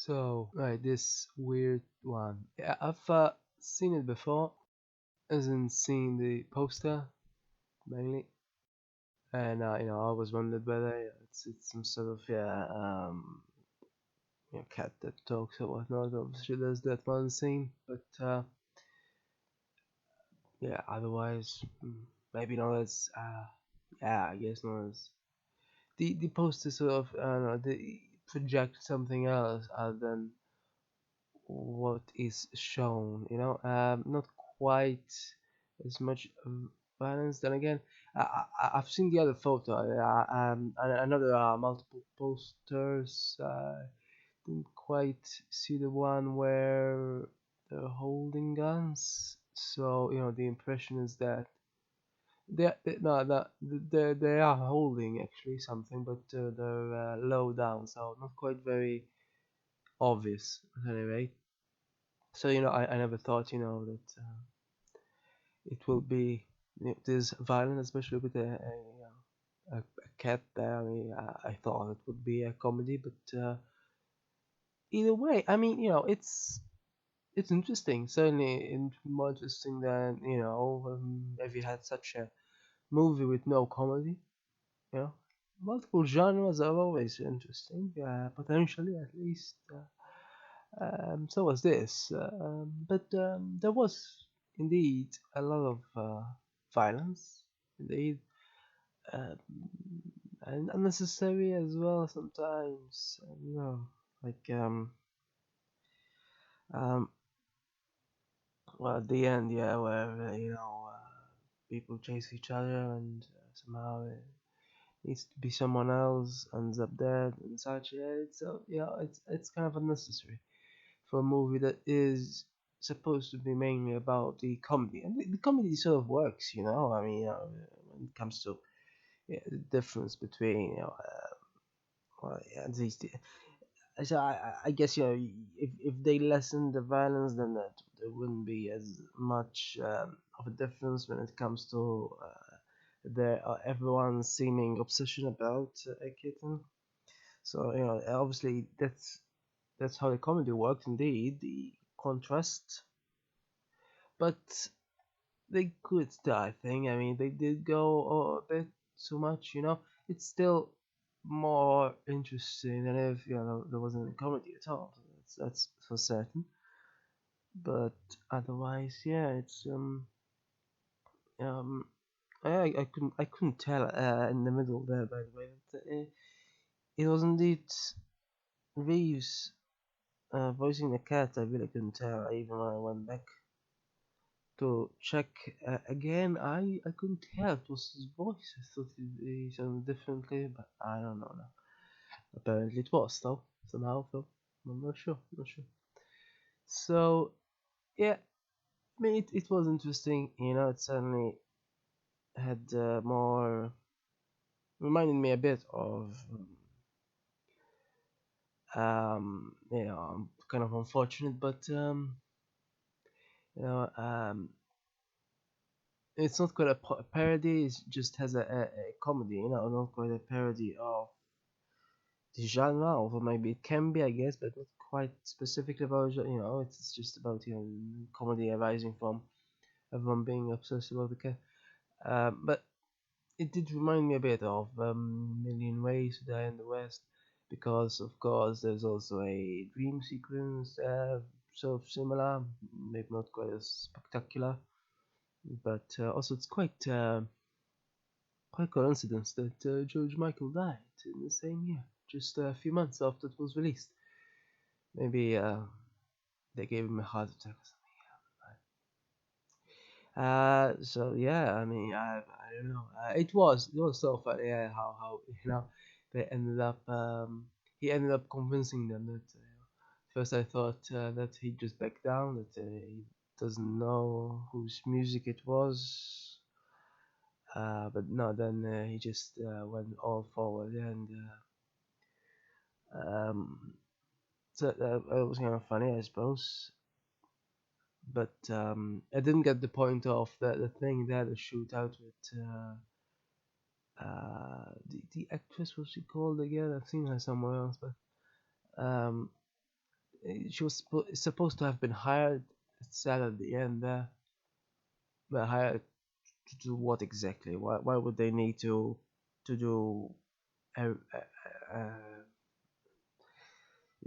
So, right, this weird one. Yeah, I've seen it before, as in seeing the poster mainly, and I was wondered whether it's some sort of cat that talks or whatnot. Obviously, there's that one scene, but yeah, otherwise, maybe not as yeah, I guess not as the poster sort of I don't know, they project something else other than what is shown, not quite as much violence. Then again, I've seen the other photo. I know there are multiple posters. Didn't quite see the one where they're holding guns. So the impression is that they are holding actually something, but they're low down, so not quite very obvious at any rate. So I never thought that it will be this violent, especially with a cat there. I mean, I thought it would be a comedy, but either way, I mean, it's interesting. Certainly, more interesting than if you had such a movie with no comedy. You know, multiple genres are always interesting, potentially at least. So was this, but there was indeed a lot of violence, indeed, um, and unnecessary as well sometimes. Like um, well, at the end, yeah, where people chase each other and somehow it needs to be someone else ends up dead and such. Yeah, it's kind of unnecessary for a movie that is supposed to be mainly about the comedy, and the comedy sort of works. I mean, when it comes to the difference between well, yeah, these. So I guess if they lessen the violence, then there wouldn't be as much of a difference when it comes to the everyone's seeming obsession about a kitten. So obviously that's how the comedy works. Indeed, the contrast, but they could still, I think. I mean, they did go a bit too much. It's still more interesting than if there wasn't a comedy at all. That's for certain. But otherwise, yeah, it's um I couldn't tell in the middle there, by the way. It was indeed Reeves voicing the cat. I really couldn't tell even when I went back to check again. I couldn't tell it was his voice. I thought he sounded differently, but I don't know now. Apparently it was though somehow. Though I'm not sure. Not sure. So yeah, I mean it was interesting. It certainly had more reminded me a bit of kind of unfortunate, but you know um it's not quite a parody. It just has a comedy. Not quite a parody of the genre, although maybe it can be, I guess, but not quite specifically about it's just about comedy arising from everyone being obsessed about the cat. But it did remind me a bit of Million Ways to Die in the West, because of course there's also a dream sequence, sort of similar, maybe not quite as spectacular, but also it's quite coincidence that George Michael died in the same year, just a few months after it was released. Maybe they gave him a heart attack or something. So yeah, I mean, I don't know. It was so funny, yeah, how they ended up he ended up convincing them that first I thought that he just backed down, that he doesn't know whose music it was. But no, then he just went all forward, and so it was kind of funny, I suppose. But I didn't get the point of the thing there, the shootout with the actress. What's she called again? I've seen her somewhere else, but um, She was supposed to have been hired. It's sad at the end there, but hired to do what exactly? Why would they need to do a, a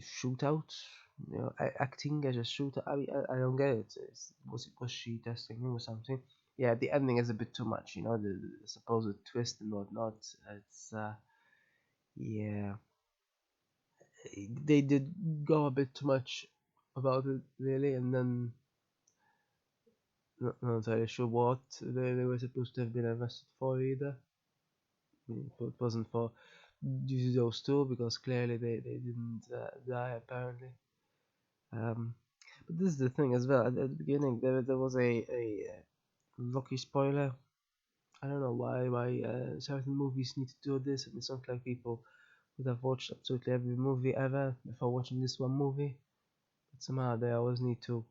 shootout? You know, acting as a shooter. I mean, I don't get it. Was she testing him or something? Yeah, the ending is a bit too much. You know, the supposed twist and whatnot. It's yeah, they did go a bit too much about it really, and then not entirely sure what they were supposed to have been arrested for either. It wasn't for due to those two because clearly they didn't die apparently. Um, but this is the thing as well. At the beginning, there was a Rocky spoiler. I don't know why certain movies need to do this. And it sounds like people would have watched absolutely every movie ever before watching this one movie. But somehow they always need to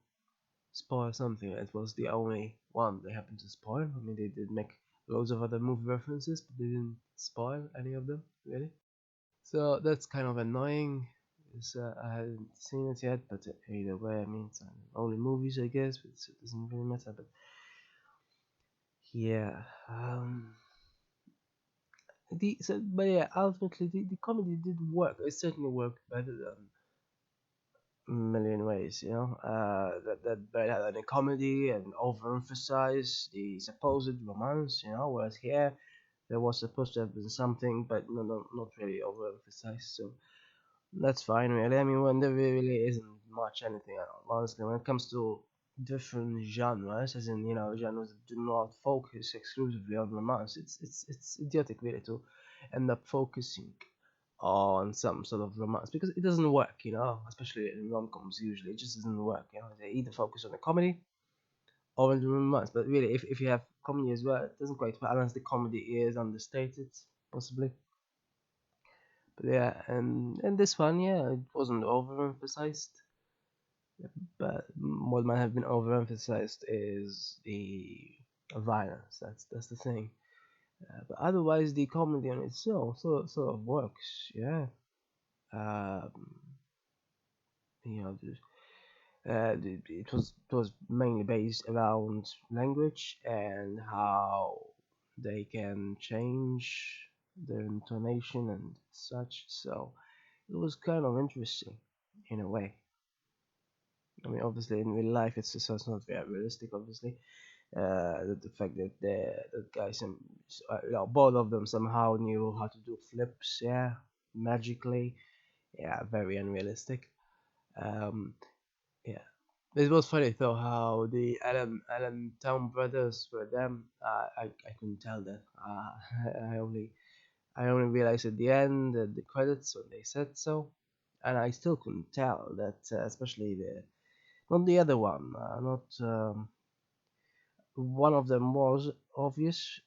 spoil something. It was the only one they happened to spoil. I mean, they did make loads of other movie references, but they didn't spoil any of them really. So that's kind of annoying. I hadn't seen it yet, but either way, I mean, it's only movies, I guess, but it doesn't really matter. But yeah, but yeah, ultimately the comedy did work. It certainly worked better than a million ways, you know. That better than a comedy and overemphasize the supposed romance, you know. Whereas here there was supposed to have been something, but no, not really overemphasized. So that's fine, really. I mean, when there really isn't much anything at all, honestly, when it comes to different genres, as in, you know, genres that do not focus exclusively on romance, it's idiotic, really, to end up focusing on some sort of romance because it doesn't work, you know, especially in rom-coms usually. It just doesn't work, you know. They either focus on a comedy or on the romance, but really, if you have comedy as well, it doesn't quite balance. The comedy is understated, possibly. But yeah, and this one, yeah, it wasn't overemphasized. But what might have been overemphasized is the violence. That's the thing. But otherwise, the comedy on its own sort of works. Yeah. Um, you know, it was mainly based around language and how they can change their intonation and such. So it was kind of interesting in a way. I mean, obviously, in real life, it's not very realistic. Obviously, the fact that the guys, you know, both of them somehow knew how to do flips, yeah, magically, yeah, very unrealistic. Um, yeah, it was funny though how the Adam Town brothers were them. I couldn't tell that. I only realized at the end the credits when they said so, and I still couldn't tell that, especially not the other one, not one of them was obvious,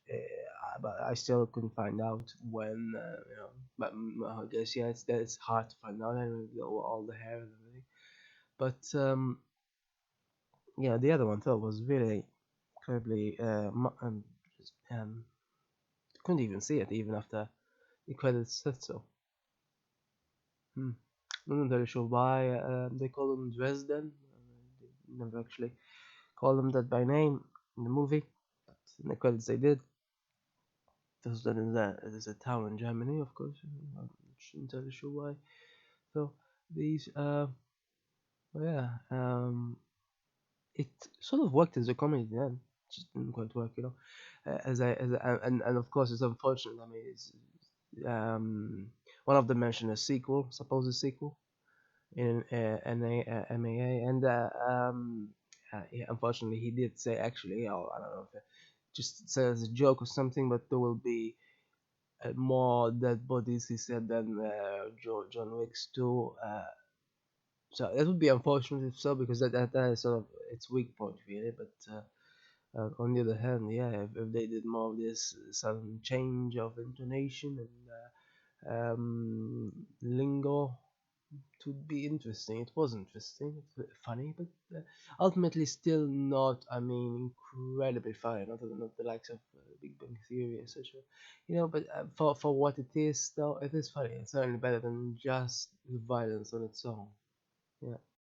but I still couldn't find out when, you know. But I guess yeah, it's hard to find out anyway, with all the hair and everything. But yeah, the other one though was really incredibly couldn't even see it even after the credits said so. Hmm. I'm not really sure why they call him Dresden. They never actually call him that by name in the movie, but in the credits they did. There's a town in Germany, of course. I'm not entirely sure why. So these, well, yeah, it sort of worked as a comedy then. Just didn't quite work, you know. And of course it's unfortunate. I mean, it's one of them mentioned a sequel, supposed sequel in MAA, and yeah, unfortunately he did say actually, or I don't know if it just said as a joke or something, but there will be more dead bodies, he said, than John Wick's 2. So it would be unfortunate if so, because that is sort of its weak point, really. But on the other hand, yeah, if they did more of this sudden change of intonation and lingo, it would be interesting. It was interesting, it's a bit funny, but ultimately still not. I mean, incredibly funny. Not the likes of Big Bang Theory, etc. You know, but for what it is, though, it is funny. It's certainly better than just the violence on its own. Yeah.